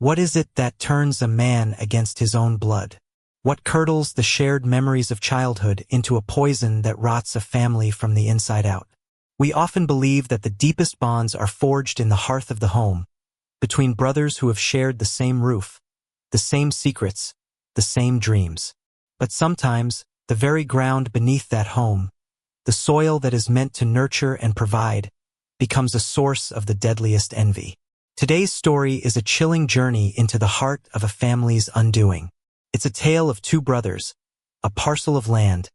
What is it that turns a man against his own blood? What curdles the shared memories of childhood into a poison that rots a family from the inside out? We often believe that the deepest bonds are forged in the hearth of the home, between brothers who have shared the same roof, the same secrets, the same dreams. But sometimes, the very ground beneath that home, the soil that is meant to nurture and provide, becomes a source of the deadliest envy. Today's story is a chilling journey into the heart of a family's undoing. It's a tale of two brothers, a parcel of land,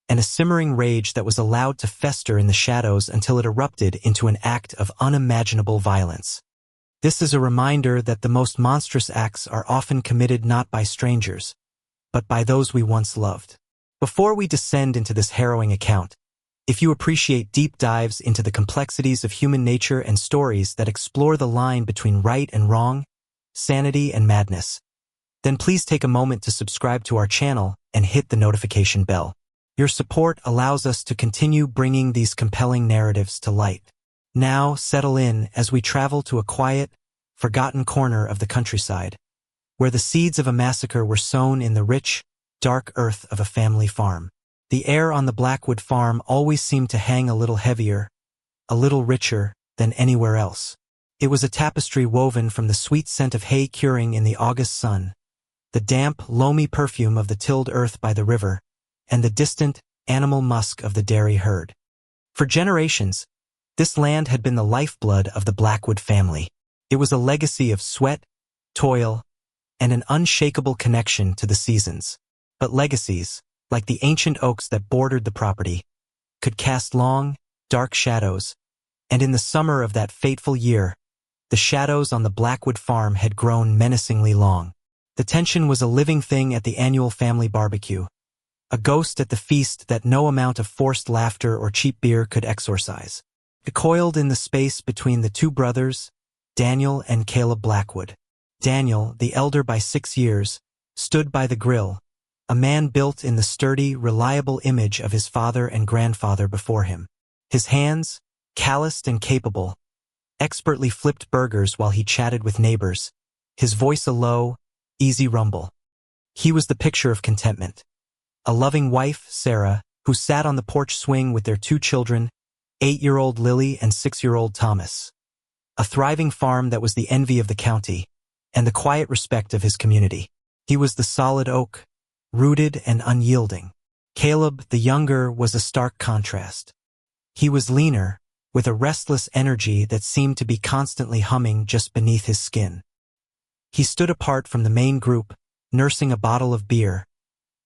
and a simmering rage that was allowed to fester in the shadows until it erupted into an act of unimaginable violence. This is a reminder that the most monstrous acts are often committed not by strangers, but by those we once loved. Before we descend into this harrowing account, if you appreciate deep dives into the complexities of human nature and stories that explore the line between right and wrong, sanity and madness, then please take a moment to subscribe to our channel and hit the notification bell. Your support allows us to continue bringing these compelling narratives to light. Now, settle in as we travel to a quiet, forgotten corner of the countryside, where the seeds of a massacre were sown in the rich, dark earth of a family farm. The air on the Blackwood farm always seemed to hang a little heavier, a little richer than anywhere else. It was a tapestry woven from the sweet scent of hay curing in the August sun, the damp, loamy perfume of the tilled earth by the river, and the distant, animal musk of the dairy herd. For generations, this land had been the lifeblood of the Blackwood family. It was a legacy of sweat, toil, and an unshakable connection to the seasons. But legacies, like the ancient oaks that bordered the property, could cast long, dark shadows, and in the summer of that fateful year, the shadows on the Blackwood farm had grown menacingly long. The tension was a living thing at the annual family barbecue, a ghost at the feast that no amount of forced laughter or cheap beer could exorcise. Coiled in the space between the two brothers, Daniel and Caleb Blackwood. Daniel, the elder by 6 years, stood by the grill, a man built in the sturdy, reliable image of his father and grandfather before him. His hands, calloused and capable, expertly flipped burgers while he chatted with neighbors, his voice a low, easy rumble. He was the picture of contentment. A loving wife, Sarah, who sat on the porch swing with their 2 children, 8-year-old Lily and 6-year-old Thomas. A thriving farm that was the envy of the county, and the quiet respect of his community. He was the solid oak, rooted and unyielding. Caleb, the younger, was a stark contrast. He was leaner, with a restless energy that seemed to be constantly humming just beneath his skin. He stood apart from the main group, nursing a bottle of beer,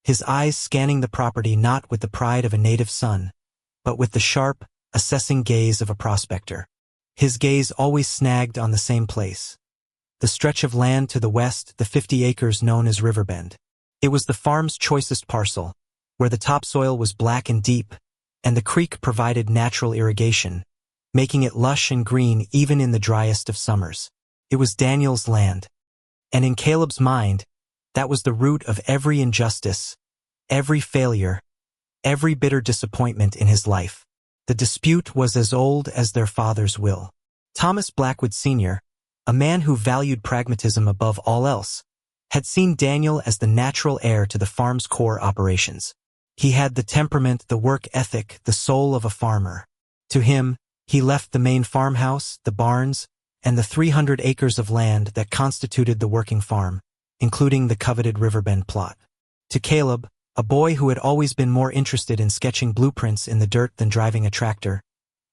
his eyes scanning the property not with the pride of a native son, but with the sharp, assessing gaze of a prospector. His gaze always snagged on the same place. The stretch of land to the west, the 50 acres known as Riverbend. It was the farm's choicest parcel, where the topsoil was black and deep, and the creek provided natural irrigation, making it lush and green even in the driest of summers. It was Daniel's land. And in Caleb's mind, that was the root of every injustice, every failure, every bitter disappointment in his life. The dispute was as old as their father's will. Thomas Blackwood Sr., a man who valued pragmatism above all else, had seen Daniel as the natural heir to the farm's core operations. He had the temperament, the work ethic, the soul of a farmer. To him, he left the main farmhouse, the barns, and the 300 acres of land that constituted the working farm, including the coveted Riverbend plot. To Caleb, a boy who had always been more interested in sketching blueprints in the dirt than driving a tractor,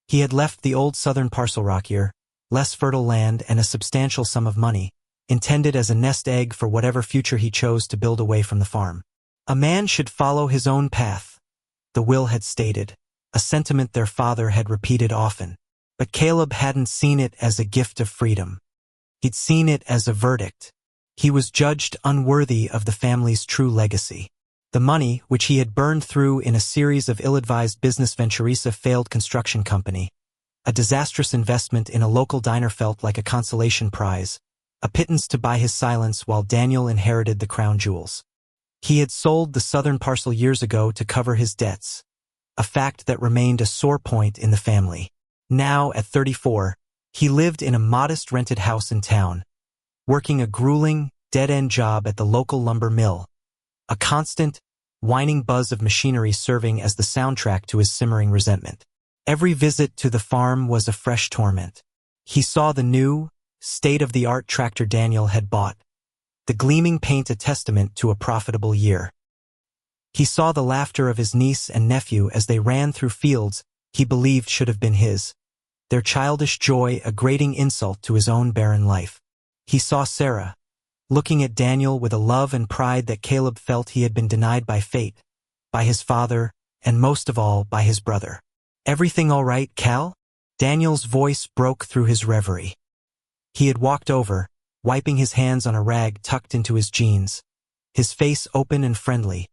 he had left the old southern parcel rockier, less fertile land and a substantial sum of money, intended as a nest egg for whatever future he chose to build away from the farm. A man should follow his own path, the will had stated, a sentiment their father had repeated often. But Caleb hadn't seen it as a gift of freedom. He'd seen it as a verdict. He was judged unworthy of the family's true legacy. The money, which he had burned through in a series of ill-advised business ventures, a failed construction company, a disastrous investment in a local diner, felt like a consolation prize, a pittance to buy his silence while Daniel inherited the crown jewels. He had sold the southern parcel years ago to cover his debts, a fact that remained a sore point in the family. Now, at 34, he lived in a modest rented house in town, working a grueling, dead-end job at the local lumber mill, a constant, whining buzz of machinery serving as the soundtrack to his simmering resentment. Every visit to the farm was a fresh torment. He saw the new, state-of-the-art tractor Daniel had bought, the gleaming paint a testament to a profitable year. He saw the laughter of his niece and nephew as they ran through fields he believed should have been his, their childish joy a grating insult to his own barren life. He saw Sarah, looking at Daniel with a love and pride that Caleb felt he had been denied by fate, by his father, and most of all by his brother. "Everything all right, Cal?" Daniel's voice broke through his reverie. He had walked over, wiping his hands on a rag tucked into his jeans, his face open and friendly,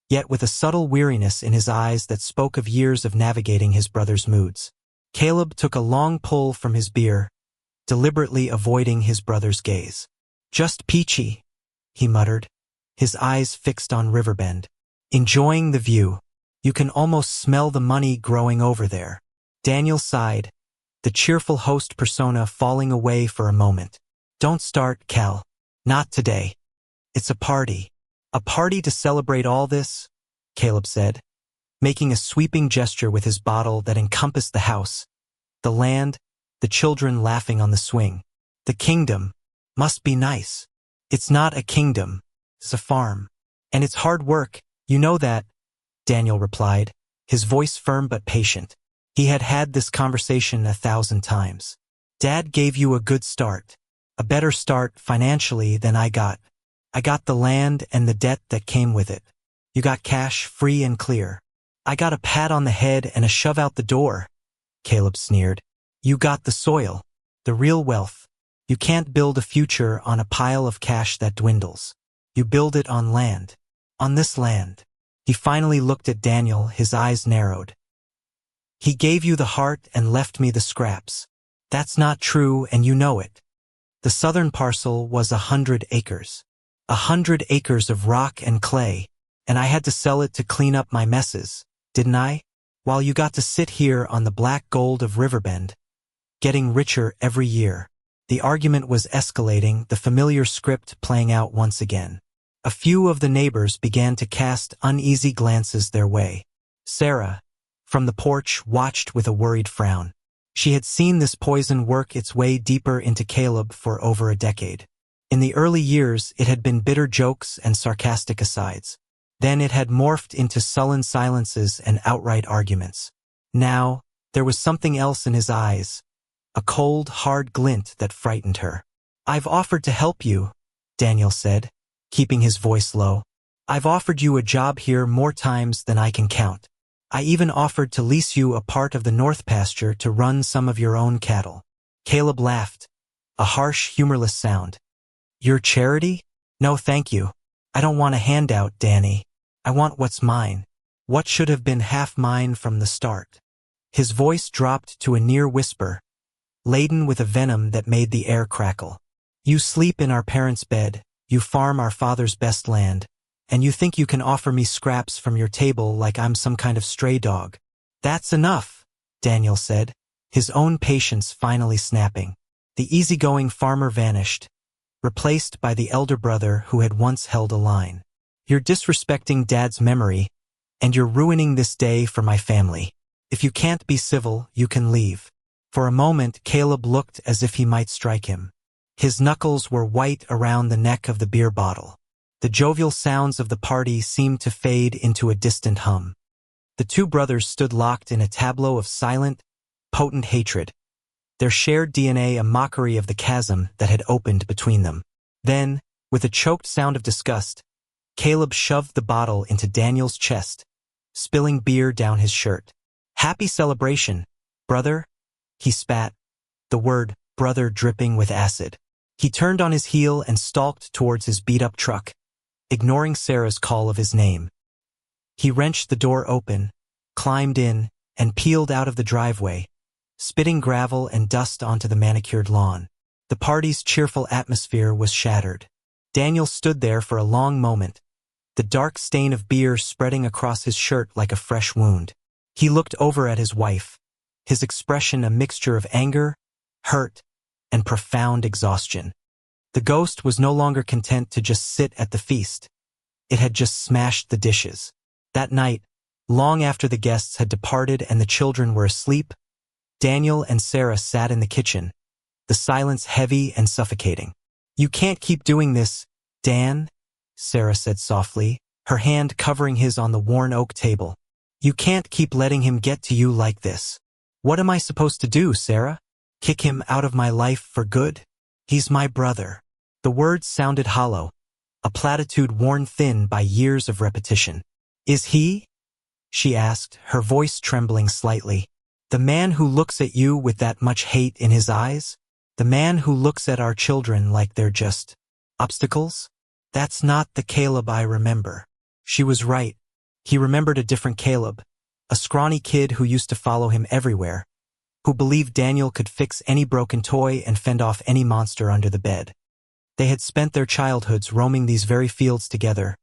yet with a subtle weariness in his eyes that spoke of years of navigating his brother's moods. Caleb took a long pull from his beer, deliberately avoiding his brother's gaze. "Just peachy," he muttered, his eyes fixed on Riverbend. "Enjoying the view. You can almost smell the money growing over there." Daniel sighed, the cheerful host persona falling away for a moment. "Don't start, Cal. Not today. It's a party." "A party to celebrate all this?" Caleb said, making a sweeping gesture with his bottle that encompassed the house, the land, the children laughing on the swing. "The kingdom. Must be nice." "It's not a kingdom. It's a farm. And it's hard work, you know that," Daniel replied, his voice firm but patient. He had had this conversation 1,000 times. "Dad gave you a good start. A better start financially than I got. I got the land and the debt that came with it. You got cash free and clear. I got a pat on the head and a shove out the door," Caleb sneered. "You got the soil, the real wealth. You can't build a future on a pile of cash that dwindles. You build it on land. On this land." He finally looked at Daniel, his eyes narrowed. "He gave you the heart and left me the scraps. That's not true, and you know it. The southern parcel was 100 acres. 100 acres of rock and clay, and I had to sell it to clean up my messes, didn't I? While you got to sit here on the black gold of Riverbend, getting richer every year." The argument was escalating, the familiar script playing out once again. A few of the neighbors began to cast uneasy glances their way. Sarah, from the porch, watched with a worried frown. She had seen this poison work its way deeper into Caleb for over a decade. In the early years, it had been bitter jokes and sarcastic asides. Then it had morphed into sullen silences and outright arguments. Now, there was something else in his eyes, a cold, hard glint that frightened her. "I've offered to help you," Daniel said, keeping his voice low. "I've offered you a job here more times than I can count. I even offered to lease you a part of the north pasture to run some of your own cattle." Caleb laughed, a harsh, humorless sound. "Your charity? No thank you. I don't want a handout, Danny. I want what's mine. What should have been half mine from the start." His voice dropped to a near whisper, laden with a venom that made the air crackle. "You sleep in our parents' bed, you farm our father's best land, and you think you can offer me scraps from your table like I'm some kind of stray dog." "That's enough," Daniel said, his own patience finally snapping. The easygoing farmer vanished, replaced by the elder brother who had once held a line. "You're disrespecting Dad's memory, and you're ruining this day for my family. If you can't be civil, you can leave." For a moment, Caleb looked as if he might strike him. His knuckles were white around the neck of the beer bottle. The jovial sounds of the party seemed to fade into a distant hum. The two brothers stood locked in a tableau of silent, potent hatred, their shared DNA a mockery of the chasm that had opened between them. Then, with a choked sound of disgust, Caleb shoved the bottle into Daniel's chest, spilling beer down his shirt. "Happy celebration, brother," he spat, the word brother dripping with acid. He turned on his heel and stalked towards his beat-up truck, ignoring Sarah's call of his name. He wrenched the door open, climbed in, and peeled out of the driveway, spitting gravel and dust onto the manicured lawn. The party's cheerful atmosphere was shattered. Daniel stood there for a long moment, the dark stain of beer spreading across his shirt like a fresh wound. He looked over at his wife, his expression a mixture of anger, hurt, and profound exhaustion. The ghost was no longer content to just sit at the feast. It had just smashed the dishes. That night, long after the guests had departed and the children were asleep, Daniel and Sarah sat in the kitchen, the silence heavy and suffocating. "You can't keep doing this, Dan," Sarah said softly, her hand covering his on the worn oak table. "You can't keep letting him get to you like this." "What am I supposed to do, Sarah? Kick him out of my life for good? He's my brother." The words sounded hollow, a platitude worn thin by years of repetition. "Is he?" she asked, her voice trembling slightly. "The man who looks at you with that much hate in his eyes? The man who looks at our children like they're just obstacles? That's not the Caleb I remember." She was right. He remembered a different Caleb, a scrawny kid who used to follow him everywhere, who believed Daniel could fix any broken toy and fend off any monster under the bed. They had spent their childhoods roaming these very fields together,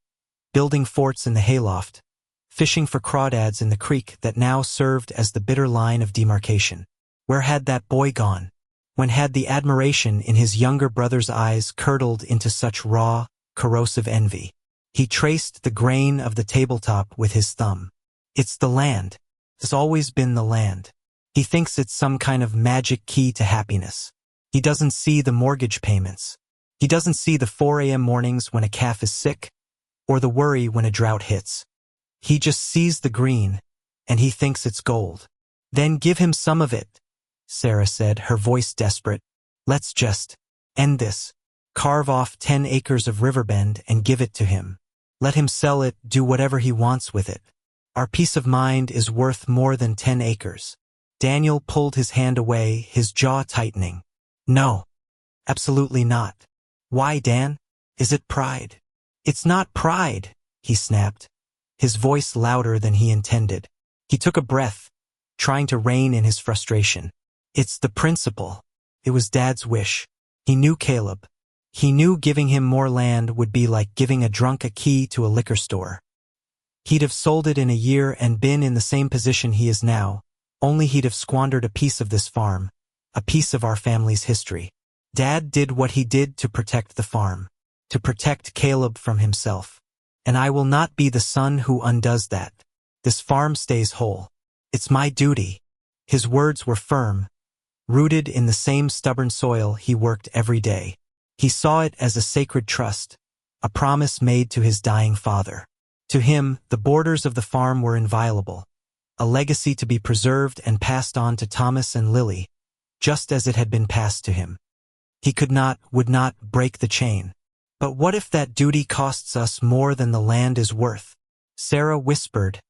building forts in the hayloft, fishing for crawdads in the creek that now served as the bitter line of demarcation. Where had that boy gone? When had the admiration in his younger brother's eyes curdled into such raw, corrosive envy? He traced the grain of the tabletop with his thumb. "It's the land. It's always been the land." He thinks it's some kind of magic key to happiness. He doesn't see the mortgage payments. He doesn't see the 4 a.m. mornings when a calf is sick, or the worry when a drought hits. He just sees the green, and he thinks it's gold. "Then give him some of it," Sarah said, her voice desperate. "Let's just end this. Carve off 10 acres of Riverbend and give it to him. Let him sell it, do whatever he wants with it. Our peace of mind is worth more than 10 acres. Daniel pulled his hand away, his jaw tightening. "No, absolutely not." "Why, Dan? Is it pride?" "It's not pride," he snapped, his voice louder than he intended. He took a breath, trying to rein in his frustration. "It's the principle. It was Dad's wish. He knew Caleb. He knew giving him more land would be like giving a drunk a key to a liquor store. He'd have sold it in a year and been in the same position he is now, only he'd have squandered a piece of this farm, a piece of our family's history. Dad did what he did to protect the farm, to protect Caleb from himself. And I will not be the son who undoes that. This farm stays whole. It's my duty." His words were firm, rooted in the same stubborn soil he worked every day. He saw it as a sacred trust, a promise made to his dying father. To him, the borders of the farm were inviolable, a legacy to be preserved and passed on to Thomas and Lily, just as it had been passed to him. He would not break the chain. "But what if that duty costs us more than the land is worth?" Sarah whispered,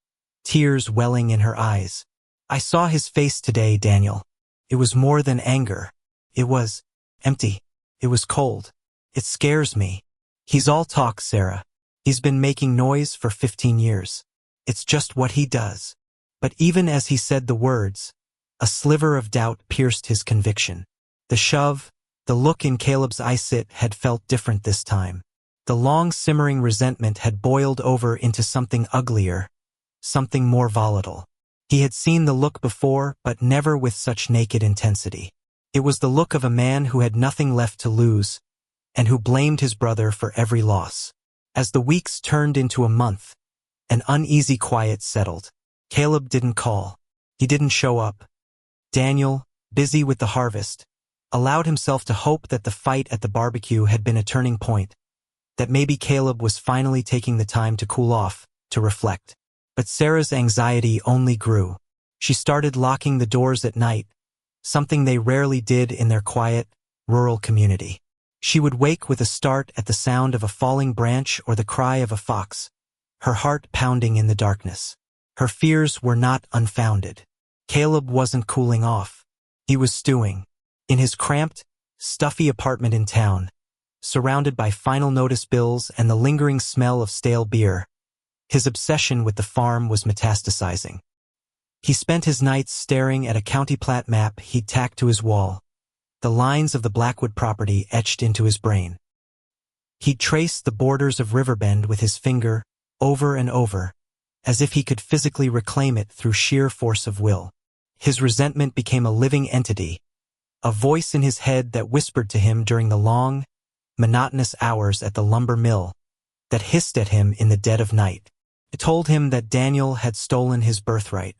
tears welling in her eyes. "I saw his face today, Daniel. It was more than anger. It was empty. It was cold. It scares me. He's all talk, Sarah. He's been making noise for 15 years. It's just what he does." But even as he said the words, a sliver of doubt pierced his conviction. The shove, the look in Caleb's eyes had felt different this time. The long simmering resentment had boiled over into something uglier, something more volatile. He had seen the look before, but never with such naked intensity. It was the look of a man who had nothing left to lose, and who blamed his brother for every loss. As the weeks turned into a month, an uneasy quiet settled. Caleb didn't call. He didn't show up. Daniel, busy with the harvest, allowed himself to hope that the fight at the barbecue had been a turning point, that maybe Caleb was finally taking the time to cool off, to reflect. But Sarah's anxiety only grew. She started locking the doors at night, something they rarely did in their quiet, rural community. She would wake with a start at the sound of a falling branch or the cry of a fox, her heart pounding in the darkness. Her fears were not unfounded. Caleb wasn't cooling off. He was stewing. In his cramped, stuffy apartment in town, surrounded by final notice bills and the lingering smell of stale beer, his obsession with the farm was metastasizing. He spent his nights staring at a county plat map he'd tacked to his wall, the lines of the Blackwood property etched into his brain. He'd traced the borders of Riverbend with his finger, over and over, as if he could physically reclaim it through sheer force of will. His resentment became a living entity, a voice in his head that whispered to him during the long, monotonous hours at the lumber mill that hissed at him in the dead of night. It told him that Daniel had stolen his birthright.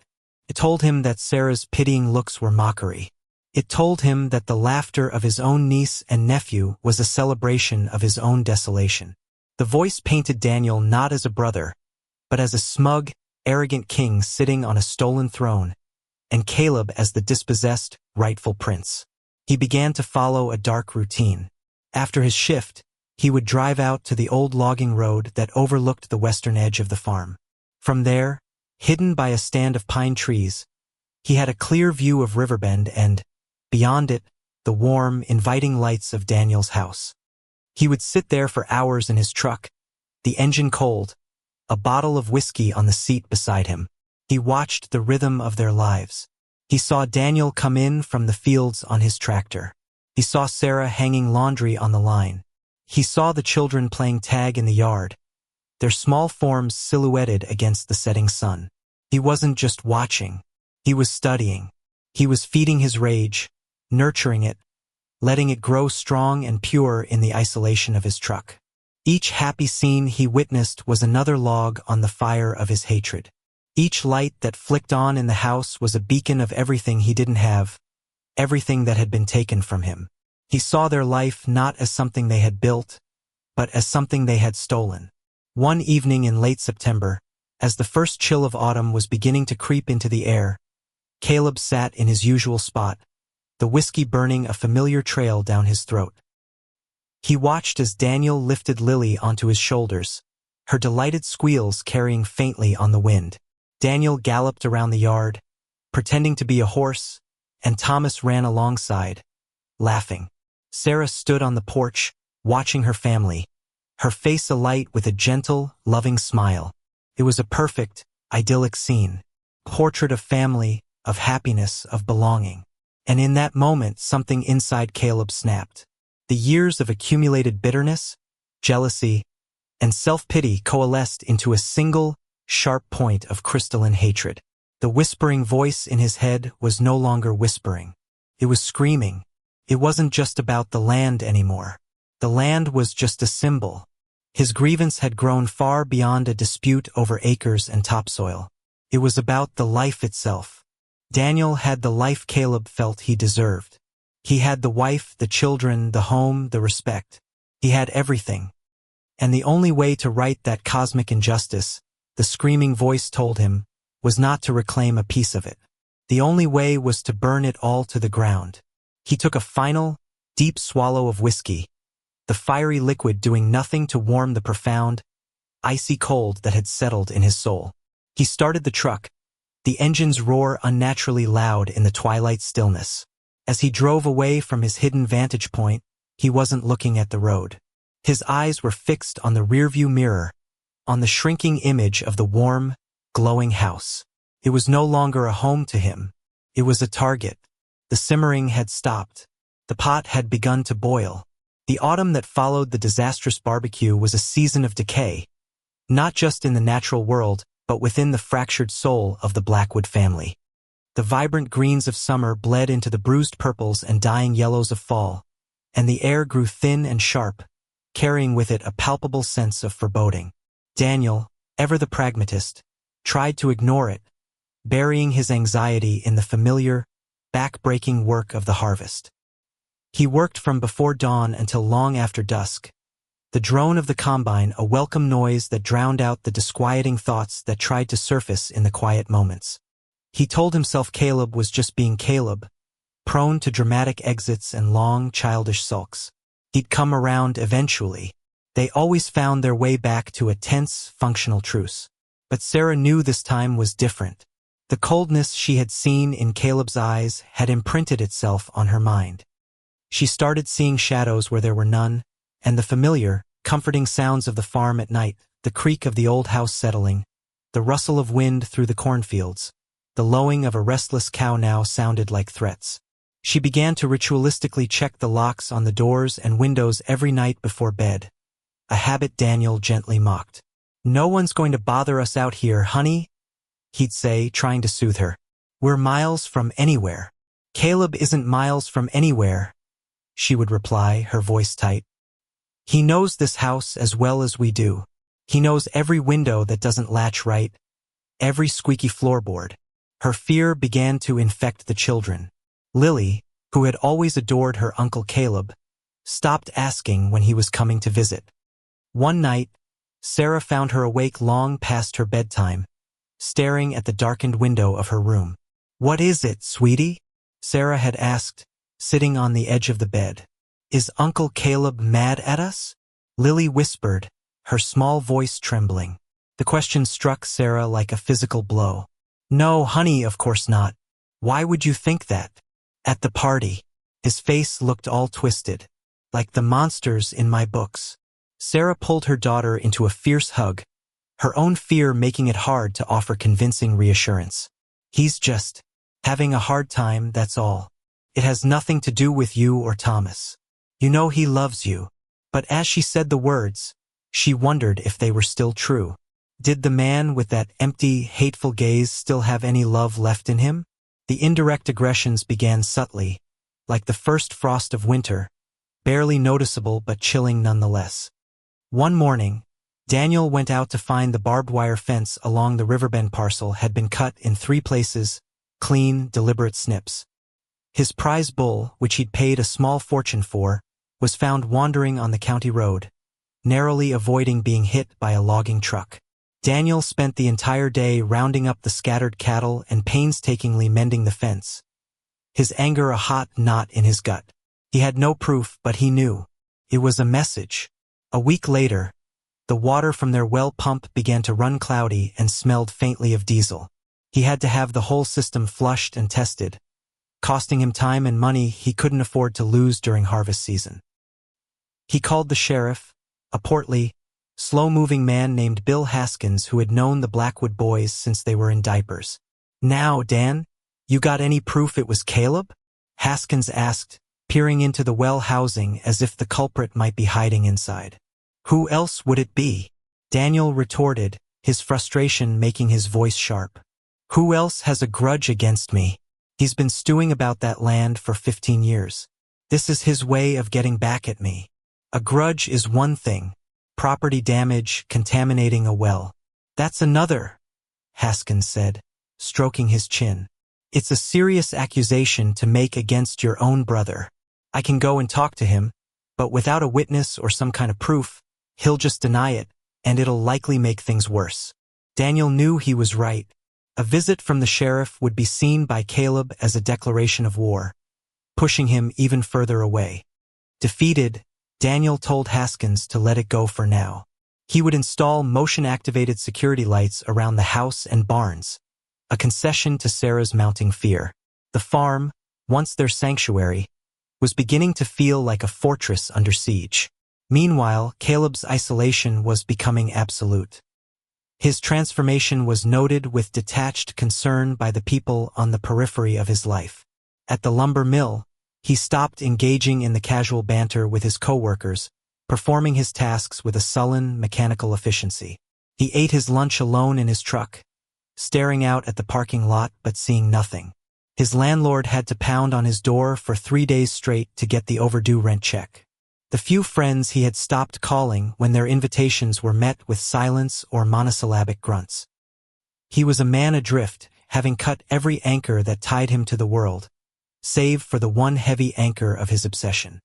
It told him that Sarah's pitying looks were mockery. It told him that the laughter of his own niece and nephew was a celebration of his own desolation. The voice painted Daniel not as a brother, but as a smug, arrogant king sitting on a stolen throne, and Caleb as the dispossessed, rightful prince. He began to follow a dark routine. After his shift, he would drive out to the old logging road that overlooked the western edge of the farm. From there, hidden by a stand of pine trees, he had a clear view of Riverbend and, beyond it, the warm, inviting lights of Daniel's house. He would sit there for hours in his truck, the engine cold, a bottle of whiskey on the seat beside him. He watched the rhythm of their lives. He saw Daniel come in from the fields on his tractor. He saw Sarah hanging laundry on the line. He saw the children playing tag in the yard, their small forms silhouetted against the setting sun. He wasn't just watching. He was studying. He was feeding his rage, nurturing it, letting it grow strong and pure in the isolation of his truck. Each happy scene he witnessed was another log on the fire of his hatred. Each light that flicked on in the house was a beacon of everything he didn't have, everything that had been taken from him. He saw their life not as something they had built, but as something they had stolen. One evening in late September, as the first chill of autumn was beginning to creep into the air, Caleb sat in his usual spot, the whiskey burning a familiar trail down his throat. He watched as Daniel lifted Lily onto his shoulders, her delighted squeals carrying faintly on the wind. Daniel galloped around the yard, pretending to be a horse, and Thomas ran alongside, laughing. Sarah stood on the porch, watching her family, her face alight with a gentle, loving smile. It was a perfect, idyllic scene, a portrait of family, of happiness, of belonging. And in that moment, something inside Caleb snapped. The years of accumulated bitterness, jealousy, and self-pity coalesced into a single, sharp point of crystalline hatred. The whispering voice in his head was no longer whispering. It was screaming. It wasn't just about the land anymore. The land was just a symbol. His grievance had grown far beyond a dispute over acres and topsoil. It was about the life itself. Daniel had the life Caleb felt he deserved. He had the wife, the children, the home, the respect. He had everything. And the only way to right that cosmic injustice, the screaming voice told him, was not to reclaim a piece of it. The only way was to burn it all to the ground. He took a final, deep swallow of whiskey, the fiery liquid doing nothing to warm the profound, icy cold that had settled in his soul. He started the truck, the engine's roar unnaturally loud in the twilight stillness. As he drove away from his hidden vantage point, he wasn't looking at the road. His eyes were fixed on the rearview mirror, on the shrinking image of the warm, glowing house. It was no longer a home to him. It was a target. The simmering had stopped. The pot had begun to boil. The autumn that followed the disastrous barbecue was a season of decay, not just in the natural world, but within the fractured soul of the Blackwood family. The vibrant greens of summer bled into the bruised purples and dying yellows of fall, and the air grew thin and sharp, carrying with it a palpable sense of foreboding. Daniel, ever the pragmatist, tried to ignore it, burying his anxiety in the familiar, back-breaking work of the harvest. He worked from before dawn until long after dusk, the drone of the combine a welcome noise that drowned out the disquieting thoughts that tried to surface in the quiet moments. He told himself Caleb was just being Caleb, prone to dramatic exits and long, childish sulks. He'd come around eventually. They always found their way back to a tense, functional truce. But Sarah knew this time was different. The coldness she had seen in Caleb's eyes had imprinted itself on her mind. She started seeing shadows where there were none, and the familiar, comforting sounds of the farm at night, the creak of the old house settling, the rustle of wind through the cornfields, the lowing of a restless cow now sounded like threats. She began to ritualistically check the locks on the doors and windows every night before bed, a habit Daniel gently mocked. "No one's going to bother us out here, honey," he'd say, trying to soothe her. "We're miles from anywhere." "Caleb isn't miles from anywhere," she would reply, her voice tight. He knows this house as well as we do. He knows every window that doesn't latch right, every squeaky floorboard. Her fear began to infect the children. Lily, who had always adored her Uncle Caleb, stopped asking when he was coming to visit. One night, Sarah found her awake long past her bedtime, staring at the darkened window of her room. "What is it, sweetie?" Sarah had asked, sitting on the edge of the bed. "Is Uncle Caleb mad at us?" Lily whispered, her small voice trembling. The question struck Sarah like a physical blow. "No, honey, of course not. Why would you think that?" "At the party." His face looked all twisted, like the monsters in my books. Sarah pulled her daughter into a fierce hug, her own fear making it hard to offer convincing reassurance. "He's just having a hard time, that's all. It has nothing to do with you or Thomas. You know he loves you." But as she said the words, she wondered if they were still true. Did the man with that empty, hateful gaze still have any love left in him? The indirect aggressions began subtly, like the first frost of winter, barely noticeable but chilling nonetheless. One morning, Daniel went out to find the barbed wire fence along the riverbend parcel had been cut in 3 places, clean, deliberate snips. His prize bull, which he'd paid a small fortune for, was found wandering on the county road, narrowly avoiding being hit by a logging truck. Daniel spent the entire day rounding up the scattered cattle and painstakingly mending the fence, his anger a hot knot in his gut. He had no proof, but he knew. It was a message. A week later, the water from their well pump began to run cloudy and smelled faintly of diesel. He had to have the whole system flushed and tested, costing him time and money he couldn't afford to lose during harvest season. He called the sheriff, a portly, slow-moving man named Bill Haskins who had known the Blackwood boys since they were in diapers. "Now, Dan, you got any proof it was Caleb?" Haskins asked, peering into the well housing as if the culprit might be hiding inside. "Who else would it be?" Daniel retorted, his frustration making his voice sharp. "Who else has a grudge against me? He's been stewing about that land for 15 years. This is his way of getting back at me. A grudge is one thing. Property damage, contaminating a well. That's another," Haskins said, stroking his chin. "It's a serious accusation to make against your own brother. I can go and talk to him, but without a witness or some kind of proof, he'll just deny it, and it'll likely make things worse." Daniel knew he was right. A visit from the sheriff would be seen by Caleb as a declaration of war, pushing him even further away. Defeated, Daniel told Haskins to let it go for now. He would install motion-activated security lights around the house and barns, a concession to Sarah's mounting fear. The farm, once their sanctuary, was beginning to feel like a fortress under siege. Meanwhile, Caleb's isolation was becoming absolute. His transformation was noted with detached concern by the people on the periphery of his life. At the lumber mill, he stopped engaging in the casual banter with his coworkers, performing his tasks with a sullen, mechanical efficiency. He ate his lunch alone in his truck, staring out at the parking lot but seeing nothing. His landlord had to pound on his door for 3 days straight to get the overdue rent check. The few friends he had stopped calling when their invitations were met with silence or monosyllabic grunts. He was a man adrift, having cut every anchor that tied him to the world, save for the one heavy anchor of his obsession.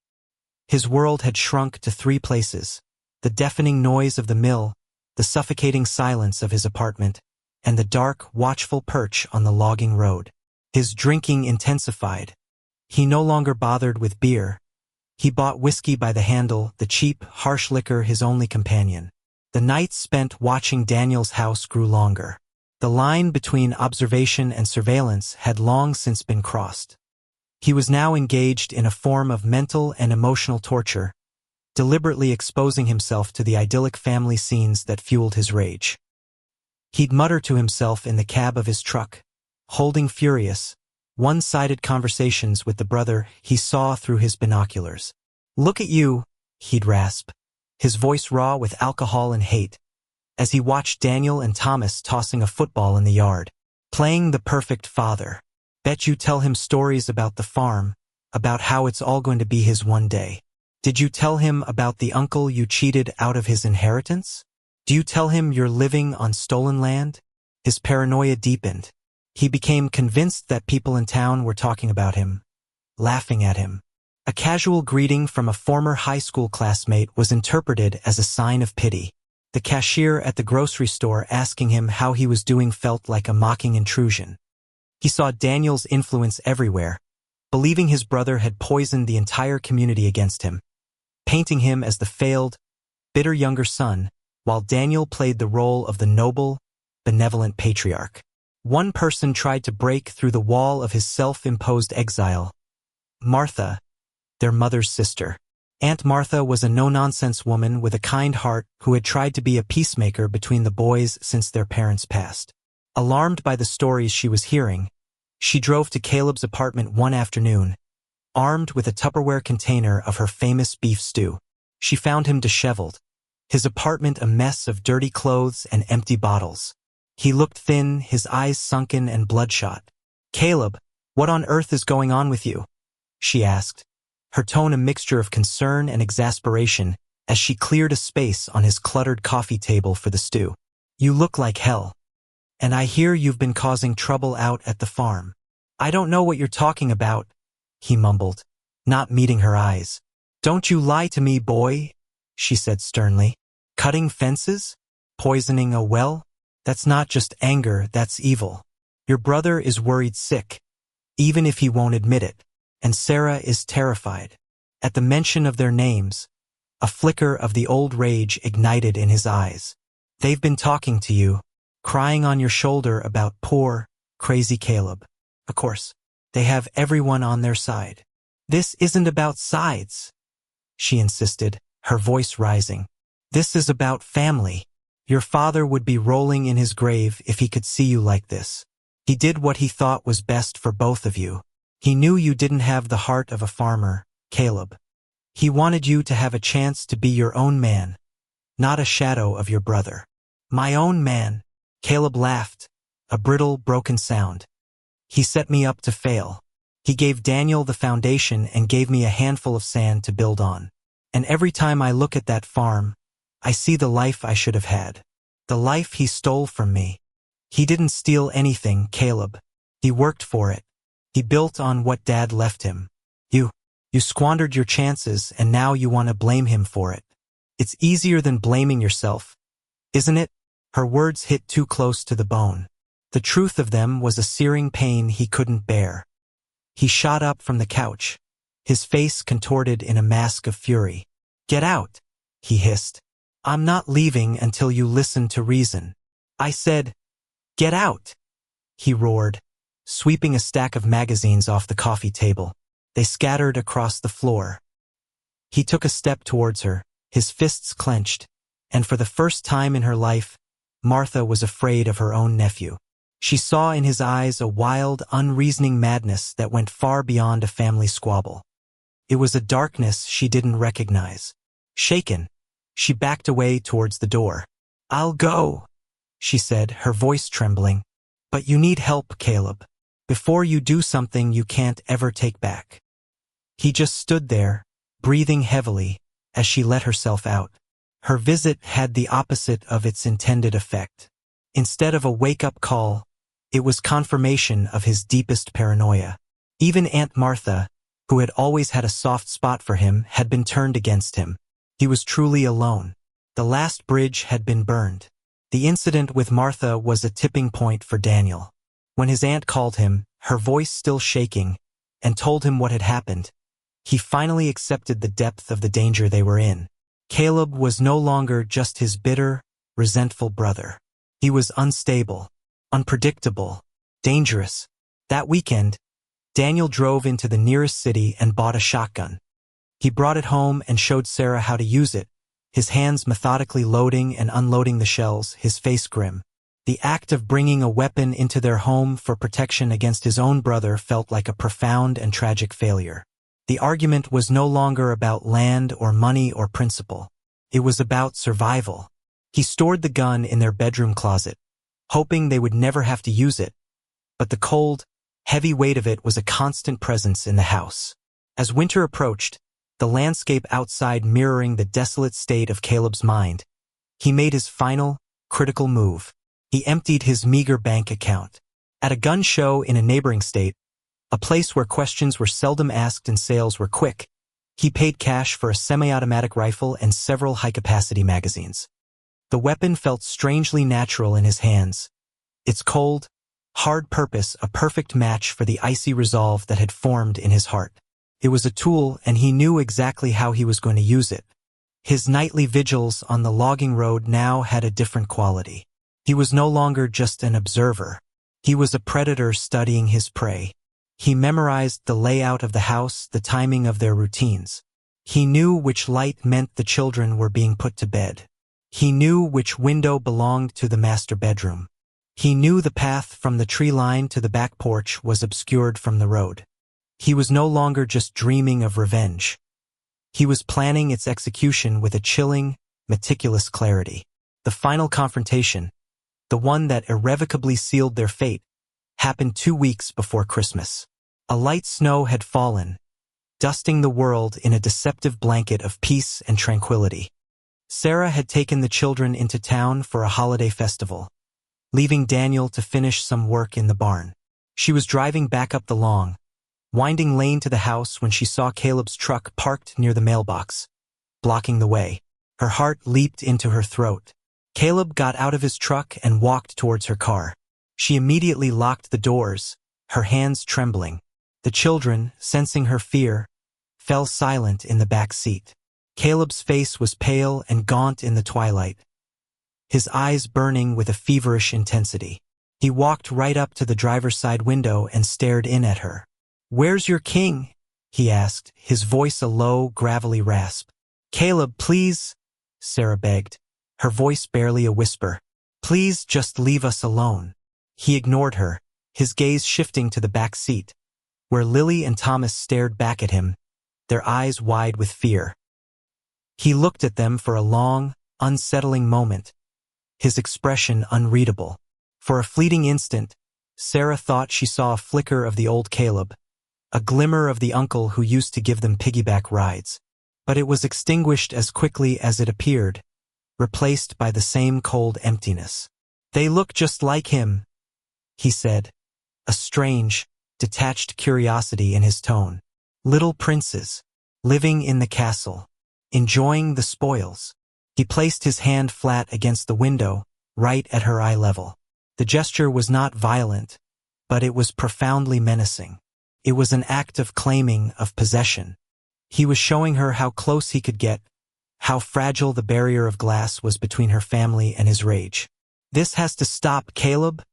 His world had shrunk to 3 places: the deafening noise of the mill, the suffocating silence of his apartment, and the dark, watchful perch on the logging road. His drinking intensified. He no longer bothered with beer. He bought whiskey by the handle, the cheap, harsh liquor his only companion. The nights spent watching Daniel's house grew longer. The line between observation and surveillance had long since been crossed. He was now engaged in a form of mental and emotional torture, deliberately exposing himself to the idyllic family scenes that fueled his rage. He'd mutter to himself in the cab of his truck, holding furious, one-sided conversations with the brother he saw through his binoculars. "Look at you," he'd rasp, his voice raw with alcohol and hate, as he watched Daniel and Thomas tossing a football in the yard. "Playing the perfect father. Bet you tell him stories about the farm, about how it's all going to be his one day. Did you tell him about the uncle you cheated out of his inheritance? Do you tell him you're living on stolen land? His paranoia deepened. He became convinced that people in town were talking about him, laughing at him. A casual greeting from a former high school classmate was interpreted as a sign of pity. The cashier at the grocery store asking him how he was doing felt like a mocking intrusion. He saw Daniel's influence everywhere, believing his brother had poisoned the entire community against him, painting him as the failed, bitter younger son, while Daniel played the role of the noble, benevolent patriarch. One person tried to break through the wall of his self-imposed exile: Martha, their mother's sister. Aunt Martha was a no-nonsense woman with a kind heart who had tried to be a peacemaker between the boys since their parents passed. Alarmed by the stories she was hearing, she drove to Caleb's apartment one afternoon, armed with a Tupperware container of her famous beef stew. She found him disheveled, his apartment a mess of dirty clothes and empty bottles. He looked thin, his eyes sunken and bloodshot. "Caleb, what on earth is going on with you?" she asked, her tone a mixture of concern and exasperation as she cleared a space on his cluttered coffee table for the stew. "You look like hell. And I hear you've been causing trouble out at the farm." "I don't know what you're talking about," he mumbled, not meeting her eyes. "Don't you lie to me, boy," she said sternly. "Cutting fences? Poisoning a well? That's not just anger, that's evil. Your brother is worried sick, even if he won't admit it. And Sarah is terrified." At the mention of their names, a flicker of the old rage ignited in his eyes. "They've been talking to you, crying on your shoulder about poor, crazy Caleb. Of course, they have everyone on their side." "This isn't about sides," she insisted, her voice rising. "This is about family. Your father would be rolling in his grave if he could see you like this. He did what he thought was best for both of you. He knew you didn't have the heart of a farmer, Caleb. He wanted you to have a chance to be your own man, not a shadow of your brother." "My own man," Caleb laughed, a brittle, broken sound. "He set me up to fail. He gave Daniel the foundation and gave me a handful of sand to build on. And every time I look at that farm, I see the life I should have had. The life he stole from me. He didn't steal anything, Caleb. He worked for it. He built on what Dad left him. You squandered your chances and now you want to blame him for it. It's easier than blaming yourself, isn't it?" Her words hit too close to the bone. The truth of them was a searing pain he couldn't bear. He shot up from the couch, his face contorted in a mask of fury. "Get out," he hissed. "I'm not leaving until you listen to reason." "I said, get out," he roared, sweeping a stack of magazines off the coffee table. They scattered across the floor. He took a step towards her, his fists clenched, and for the first time in her life, Martha was afraid of her own nephew. She saw in his eyes a wild, unreasoning madness that went far beyond a family squabble. It was a darkness she didn't recognize. Shaken, she backed away towards the door. "I'll go," she said, her voice trembling. "But you need help, Caleb. Before you do something you can't ever take back." He just stood there, breathing heavily, as she let herself out. Her visit had the opposite of its intended effect. Instead of a wake-up call, it was confirmation of his deepest paranoia. Even Aunt Martha, who had always had a soft spot for him, had been turned against him. He was truly alone. The last bridge had been burned. The incident with Martha was a tipping point for Daniel. When his aunt called him, her voice still shaking, and told him what had happened, he finally accepted the depth of the danger they were in. Caleb was no longer just his bitter, resentful brother. He was unstable, unpredictable, dangerous. That weekend, Daniel drove into the nearest city and bought a shotgun. He brought it home and showed Sarah how to use it, his hands methodically loading and unloading the shells, his face grim. The act of bringing a weapon into their home for protection against his own brother felt like a profound and tragic failure. The argument was no longer about land or money or principle. It was about survival. He stored the gun in their bedroom closet, hoping they would never have to use it, but the cold, heavy weight of it was a constant presence in the house. As winter approached, the landscape outside mirroring the desolate state of Caleb's mind. He made his final, critical move. He emptied his meager bank account. At a gun show in a neighboring state, a place where questions were seldom asked and sales were quick, he paid cash for a semi-automatic rifle and several high-capacity magazines. The weapon felt strangely natural in his hands, its cold, hard purpose a perfect match for the icy resolve that had formed in his heart. It was a tool, and he knew exactly how he was going to use it. His nightly vigils on the logging road now had a different quality. He was no longer just an observer. He was a predator studying his prey. He memorized the layout of the house, the timing of their routines. He knew which light meant the children were being put to bed. He knew which window belonged to the master bedroom. He knew the path from the tree line to the back porch was obscured from the road. He was no longer just dreaming of revenge. He was planning its execution with a chilling, meticulous clarity. The final confrontation, the one that irrevocably sealed their fate, happened 2 weeks before Christmas. A light snow had fallen, dusting the world in a deceptive blanket of peace and tranquility. Sarah had taken the children into town for a holiday festival, leaving Daniel to finish some work in the barn. She was driving back up the long, winding lane to the house when she saw Caleb's truck parked near the mailbox, blocking the way. Her heart leaped into her throat. Caleb got out of his truck and walked towards her car. She immediately locked the doors, her hands trembling. The children, sensing her fear, fell silent in the back seat. Caleb's face was pale and gaunt in the twilight, his eyes burning with a feverish intensity. He walked right up to the driver's side window and stared in at her. "Where's your king?" he asked, his voice a low, gravelly rasp. "Caleb, please," Sarah begged, her voice barely a whisper. "Please just leave us alone." He ignored her, his gaze shifting to the back seat, where Lily and Thomas stared back at him, their eyes wide with fear. He looked at them for a long, unsettling moment, his expression unreadable. For a fleeting instant, Sarah thought she saw a flicker of the old Caleb, a glimmer of the uncle who used to give them piggyback rides. But it was extinguished as quickly as it appeared, replaced by the same cold emptiness. "They look just like him," he said, a strange, detached curiosity in his tone. "Little princes, living in the castle, enjoying the spoils." He placed his hand flat against the window, right at her eye level. The gesture was not violent, but it was profoundly menacing. It was an act of claiming, of possession. He was showing her how close he could get, how fragile the barrier of glass was between her family and his rage. "This has to stop, Caleb,"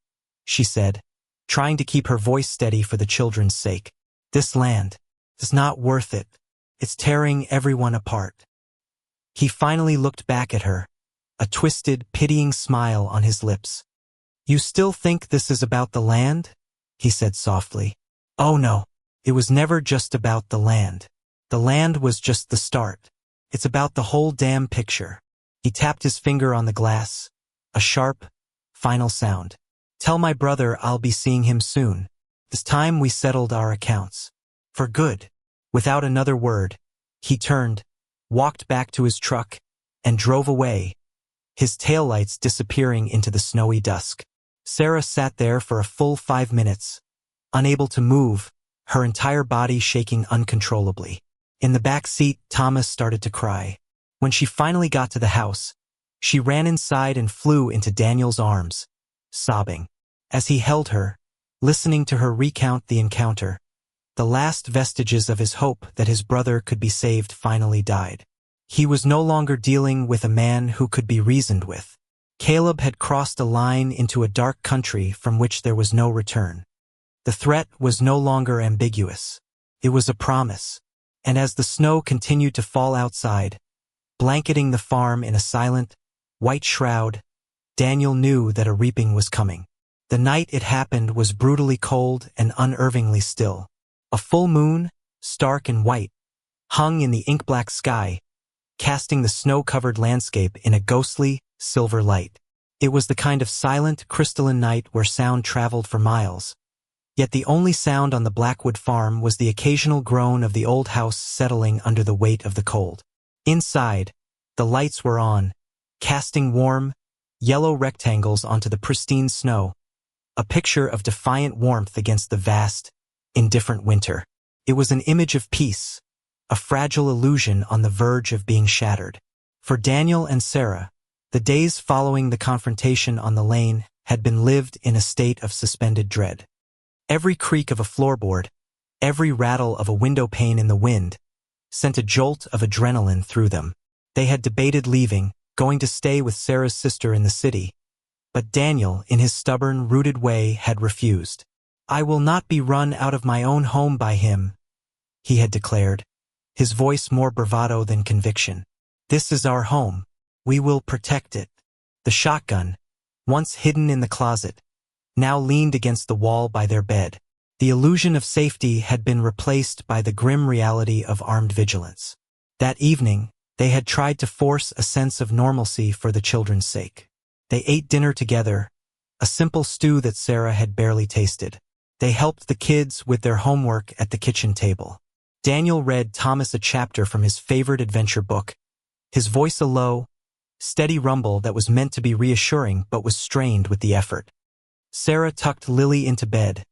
she said, trying to keep her voice steady for the children's sake. "This land is not worth it. It's tearing everyone apart." He finally looked back at her, a twisted, pitying smile on his lips. "You still think this is about the land?" he said softly. "Oh no, it was never just about the land. The land was just the start. It's about the whole damn picture." He tapped his finger on the glass, a sharp, final sound. "Tell my brother I'll be seeing him soon. This time we settled our accounts. For good." Without another word, he turned, walked back to his truck, and drove away, his taillights disappearing into the snowy dusk. Sarah sat there for a full 5 minutes, unable to move, her entire body shaking uncontrollably. In the back seat, Thomas started to cry. When she finally got to the house, she ran inside and flew into Daniel's arms, sobbing. As he held her, listening to her recount the encounter, the last vestiges of his hope that his brother could be saved finally died. He was no longer dealing with a man who could be reasoned with. Caleb had crossed a line into a dark country from which there was no return. The threat was no longer ambiguous. It was a promise. And as the snow continued to fall outside, blanketing the farm in a silent, white shroud, Daniel knew that a reaping was coming. The night it happened was brutally cold and unervingly still. A full moon, stark and white, hung in the ink-black sky, casting the snow-covered landscape in a ghostly, silver light. It was the kind of silent, crystalline night where sound traveled for miles, Yet the only sound on the Blackwood farm was the occasional groan of the old house settling under the weight of the cold. Inside, the lights were on, casting warm, yellow rectangles onto the pristine snow, a picture of defiant warmth against the vast, indifferent winter. It was an image of peace, a fragile illusion on the verge of being shattered. For Daniel and Sarah, the days following the confrontation on the lane had been lived in a state of suspended dread. Every creak of a floorboard, every rattle of a window pane in the wind, sent a jolt of adrenaline through them. They had debated leaving, going to stay with Sarah's sister in the city, but Daniel, in his stubborn, rooted way, had refused. "I will not be run out of my own home by him," he had declared, his voice more bravado than conviction. "This is our home. We will protect it." The shotgun, once hidden in the closet, now leaned against the wall by their bed. The illusion of safety had been replaced by the grim reality of armed vigilance. That evening, they had tried to force a sense of normalcy for the children's sake. They ate dinner together, a simple stew that Sarah had barely tasted. They helped the kids with their homework at the kitchen table. Daniel read Thomas a chapter from his favorite adventure book, his voice a low, steady rumble that was meant to be reassuring but was strained with the effort. Sarah tucked Lily into bed,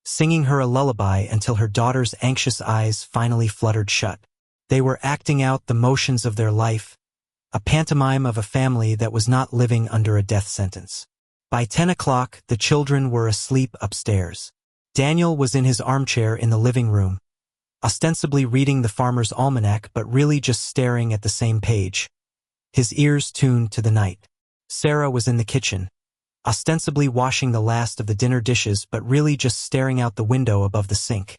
singing her a lullaby until her daughter's anxious eyes finally fluttered shut. They were acting out the motions of their life, a pantomime of a family that was not living under a death sentence. By 10 o'clock, the children were asleep upstairs. Daniel was in his armchair in the living room, ostensibly reading the Farmer's Almanac but really just staring at the same page, his ears tuned to the night. Sarah was in the kitchen, ostensibly washing the last of the dinner dishes but really just staring out the window above the sink,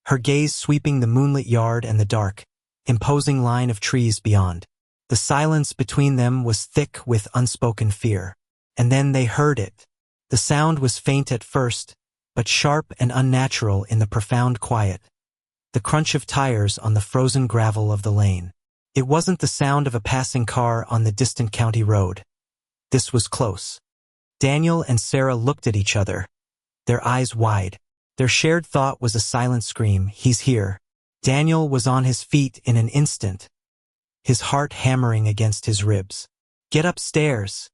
her gaze sweeping the moonlit yard and the dark, imposing line of trees beyond. The silence between them was thick with unspoken fear. And then they heard it. The sound was faint at first, but sharp and unnatural in the profound quiet. The crunch of tires on the frozen gravel of the lane. It wasn't the sound of a passing car on the distant county road. This was close. Daniel and Sarah looked at each other, their eyes wide. Their shared thought was a silent scream, "He's here." Daniel was on his feet in an instant, his heart hammering against his ribs. "Get upstairs,"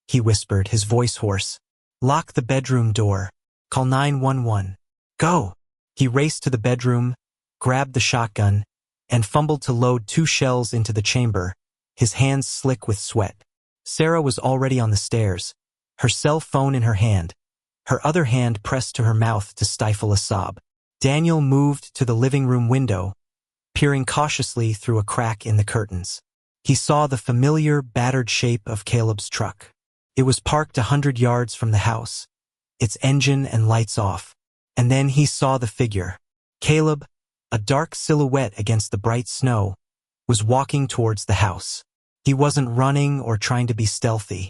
he whispered, his voice hoarse. "Lock the bedroom door. Call 911. Go." He raced to the bedroom, grabbed the shotgun, and fumbled to load 2 shells into the chamber, his hands slick with sweat. Sarah was already on the stairs, her cell phone in her hand, her other hand pressed to her mouth to stifle a sob. Daniel moved to the living room window, peering cautiously through a crack in the curtains. He saw the familiar, battered shape of Caleb's truck. It was parked 100 yards from the house, its engine and lights off. And then he saw the figure. Caleb, a dark silhouette against the bright snow, was walking towards the house. He wasn't running or trying to be stealthy.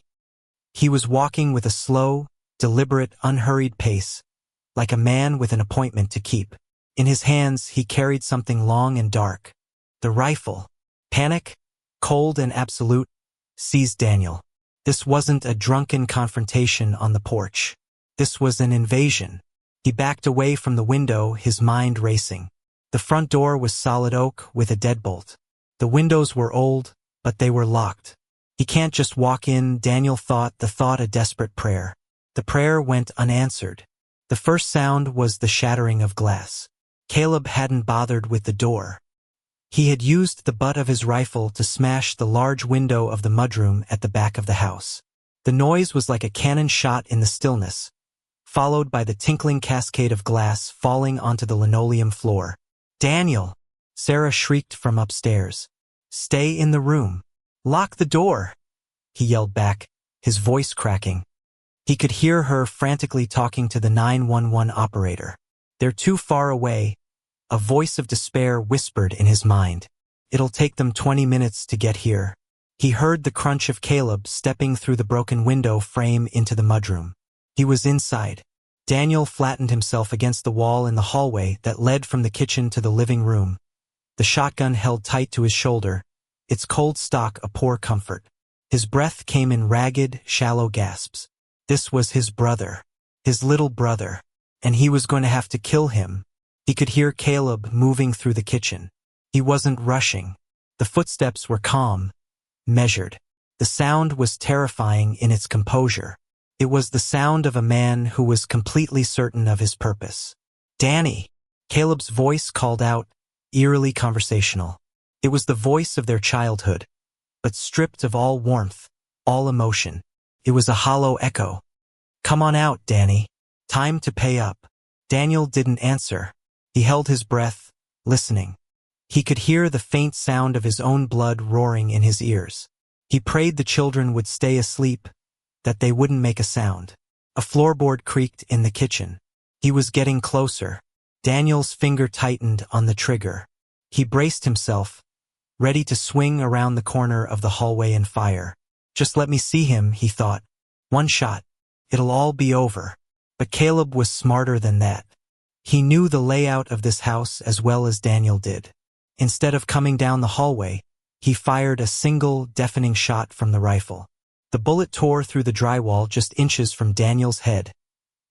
He was walking with a slow, deliberate, unhurried pace, like a man with an appointment to keep. In his hands, he carried something long and dark. The rifle. Panic, cold and absolute, seized Daniel. This wasn't a drunken confrontation on the porch. This was an invasion. He backed away from the window, his mind racing. The front door was solid oak with a deadbolt. The windows were old, but they were locked. He can't just walk in, Daniel thought, the thought a desperate prayer. The prayer went unanswered. The first sound was the shattering of glass. Caleb hadn't bothered with the door. He had used the butt of his rifle to smash the large window of the mudroom at the back of the house. The noise was like a cannon shot in the stillness, followed by the tinkling cascade of glass falling onto the linoleum floor. "Daniel!" Sarah shrieked from upstairs. "Stay in the room. Lock the door!" he yelled back, his voice cracking. He could hear her frantically talking to the 911 operator. "They're too far away," a voice of despair whispered in his mind. "It'll take them 20 minutes to get here." He heard the crunch of Caleb stepping through the broken window frame into the mudroom. He was inside. Daniel flattened himself against the wall in the hallway that led from the kitchen to the living room, the shotgun held tight to his shoulder, its cold stock a poor comfort. His breath came in ragged, shallow gasps. This was his brother, his little brother, and he was going to have to kill him. He could hear Caleb moving through the kitchen. He wasn't rushing. The footsteps were calm, measured. The sound was terrifying in its composure. It was the sound of a man who was completely certain of his purpose. "Danny!" Caleb's voice called out, eerily conversational. It was the voice of their childhood, but stripped of all warmth, all emotion. It was a hollow echo. "Come on out, Danny. Time to pay up." Daniel didn't answer. He held his breath, listening. He could hear the faint sound of his own blood roaring in his ears. He prayed the children would stay asleep, that they wouldn't make a sound. A floorboard creaked in the kitchen. He was getting closer. Daniel's finger tightened on the trigger. He braced himself, ready to swing around the corner of the hallway and fire. Just let me see him, he thought. One shot. It'll all be over. But Caleb was smarter than that. He knew the layout of this house as well as Daniel did. Instead of coming down the hallway, he fired a single, deafening shot from the rifle. The bullet tore through the drywall just inches from Daniel's head,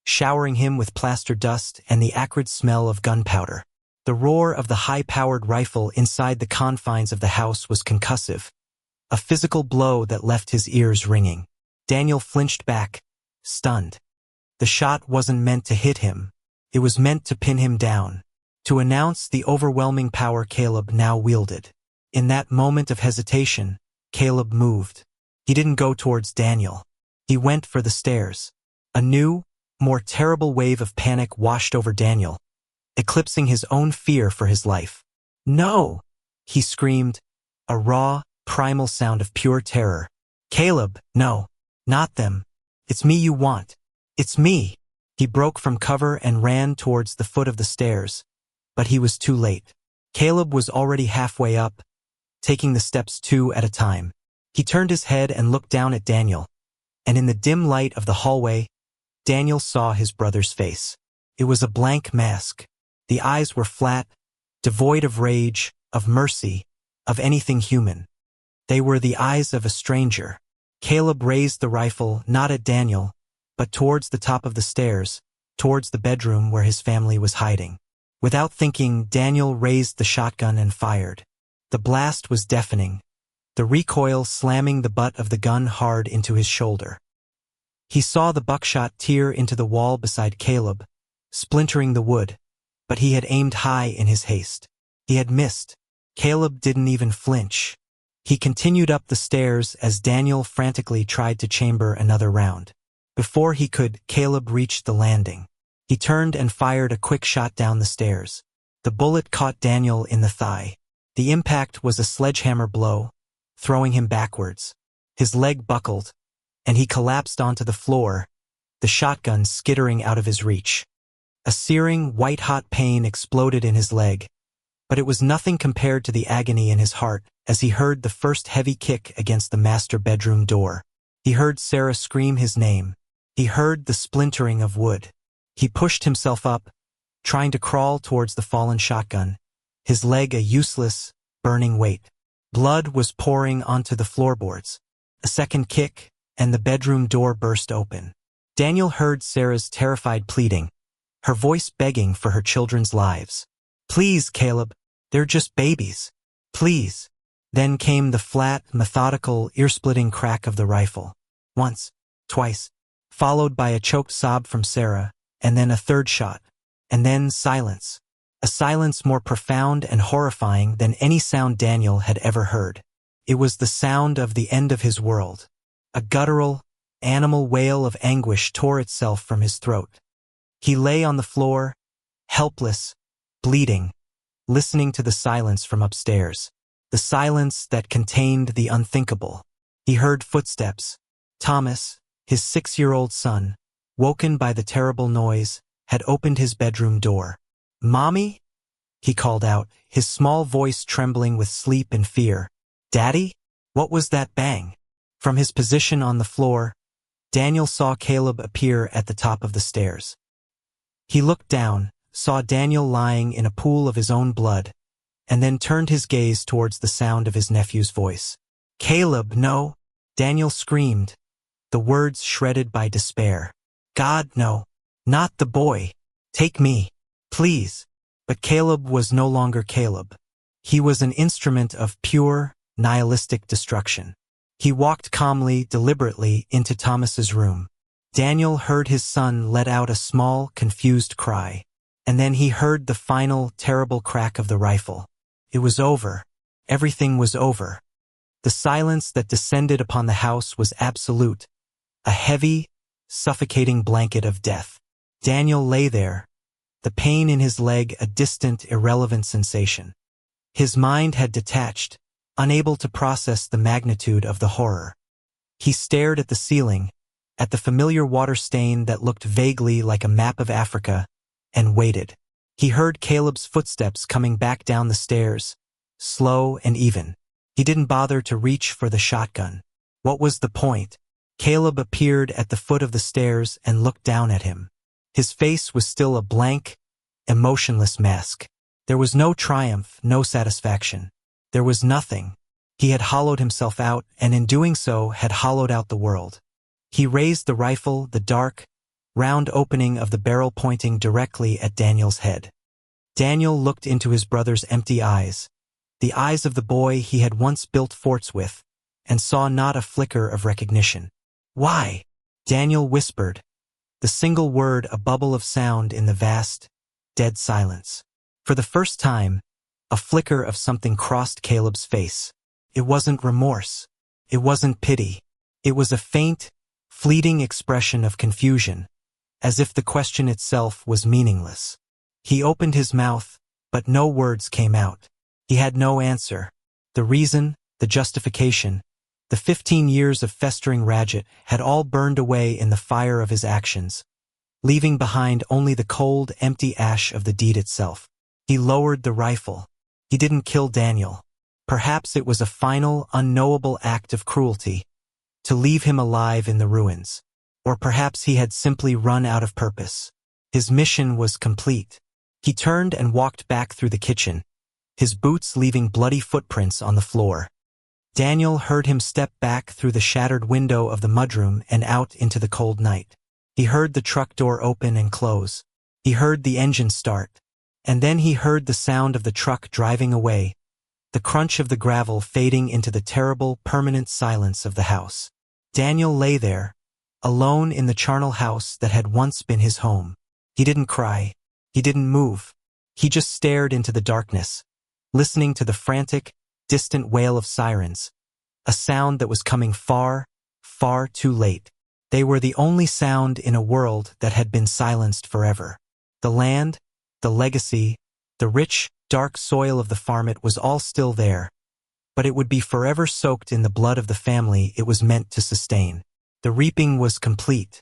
showering him with plaster dust and the acrid smell of gunpowder. The roar of the high-powered rifle inside the confines of the house was concussive, a physical blow that left his ears ringing. Daniel flinched back, stunned. The shot wasn't meant to hit him. It was meant to pin him down, to announce the overwhelming power Caleb now wielded. In that moment of hesitation, Caleb moved. He didn't go towards Daniel. He went for the stairs. A new, more terrible wave of panic washed over Daniel, eclipsing his own fear for his life. "No!" he screamed, a raw, primal sound of pure terror. "Caleb, no. Not them. It's me you want. It's me." He broke from cover and ran towards the foot of the stairs, but he was too late. Caleb was already halfway up, taking the steps two at a time. He turned his head and looked down at Daniel, and in the dim light of the hallway, Daniel saw his brother's face. It was a blank mask. The eyes were flat, devoid of rage, of mercy, of anything human. They were the eyes of a stranger. Caleb raised the rifle not at Daniel, but towards the top of the stairs, towards the bedroom where his family was hiding. Without thinking, Daniel raised the shotgun and fired. The blast was deafening, the recoil slamming the butt of the gun hard into his shoulder. He saw the buckshot tear into the wall beside Caleb, splintering the wood, but he had aimed high in his haste. He had missed. Caleb didn't even flinch. He continued up the stairs as Daniel frantically tried to chamber another round. Before he could, Caleb reached the landing. He turned and fired a quick shot down the stairs. The bullet caught Daniel in the thigh. The impact was a sledgehammer blow, throwing him backwards. His leg buckled, and he collapsed onto the floor, the shotgun skittering out of his reach. A searing, white-hot pain exploded in his leg, but it was nothing compared to the agony in his heart as he heard the first heavy kick against the master bedroom door. He heard Sarah scream his name. He heard the splintering of wood. He pushed himself up, trying to crawl towards the fallen shotgun, his leg a useless, burning weight. Blood was pouring onto the floorboards. A second kick, and the bedroom door burst open. Daniel heard Sarah's terrified pleading, her voice begging for her children's lives. "Please, Caleb, they're just babies. Please." Then came the flat, methodical, ear-splitting crack of the rifle. Once, twice, followed by a choked sob from Sarah, and then a third shot, and then silence. A silence more profound and horrifying than any sound Daniel had ever heard. It was the sound of the end of his world. A guttural, animal wail of anguish tore itself from his throat. He lay on the floor, helpless, bleeding, listening to the silence from upstairs. The silence that contained the unthinkable. He heard footsteps. Thomas, his 6-year-old son, woken by the terrible noise, had opened his bedroom door. "Mommy?" he called out, his small voice trembling with sleep and fear. "Daddy? What was that bang?" From his position on the floor, Daniel saw Caleb appear at the top of the stairs. He looked down, saw Daniel lying in a pool of his own blood, and then turned his gaze towards the sound of his nephew's voice. "Caleb, no!" Daniel screamed, the words shredded by despair. "God, no! Not the boy! Take me, please. But Caleb was no longer Caleb. He was an instrument of pure, nihilistic destruction. He walked calmly, deliberately into Thomas's room. Daniel heard his son let out a small, confused cry. And then he heard the final, terrible crack of the rifle. It was over. Everything was over. The silence that descended upon the house was absolute, a heavy, suffocating blanket of death. Daniel lay there, the pain in his leg a distant, irrelevant sensation. His mind had detached, unable to process the magnitude of the horror. He stared at the ceiling, at the familiar water stain that looked vaguely like a map of Africa, and waited. He heard Caleb's footsteps coming back down the stairs, slow and even. He didn't bother to reach for the shotgun. What was the point? Caleb appeared at the foot of the stairs and looked down at him. His face was still a blank, emotionless mask. There was no triumph, no satisfaction. There was nothing. He had hollowed himself out, and in doing so had hollowed out the world. He raised the rifle, the dark, round opening of the barrel pointing directly at Daniel's head. Daniel looked into his brother's empty eyes, the eyes of the boy he had once built forts with, and saw not a flicker of recognition. "Why?" Daniel whispered, the single word a bubble of sound in the vast, dead silence. For the first time, a flicker of something crossed Caleb's face. It wasn't remorse. It wasn't pity. It was a faint, fleeting expression of confusion, as if the question itself was meaningless. He opened his mouth, but no words came out. He had no answer. The reason, the justification, the 15 years of festering rage had all burned away in the fire of his actions, leaving behind only the cold, empty ash of the deed itself. He lowered the rifle. He didn't kill Daniel. Perhaps it was a final, unknowable act of cruelty, to leave him alive in the ruins. Or perhaps he had simply run out of purpose. His mission was complete. He turned and walked back through the kitchen, his boots leaving bloody footprints on the floor. Daniel heard him step back through the shattered window of the mudroom and out into the cold night. He heard the truck door open and close. He heard the engine start. And then he heard the sound of the truck driving away, the crunch of the gravel fading into the terrible, permanent silence of the house. Daniel lay there, alone in the charnel house that had once been his home. He didn't cry. He didn't move. He just stared into the darkness, listening to the frantic, distant wail of sirens, a sound that was coming far, far too late. They were the only sound in a world that had been silenced forever. The land, the legacy, the rich, dark soil of the farm, it was all still there, but it would be forever soaked in the blood of the family it was meant to sustain. The reaping was complete.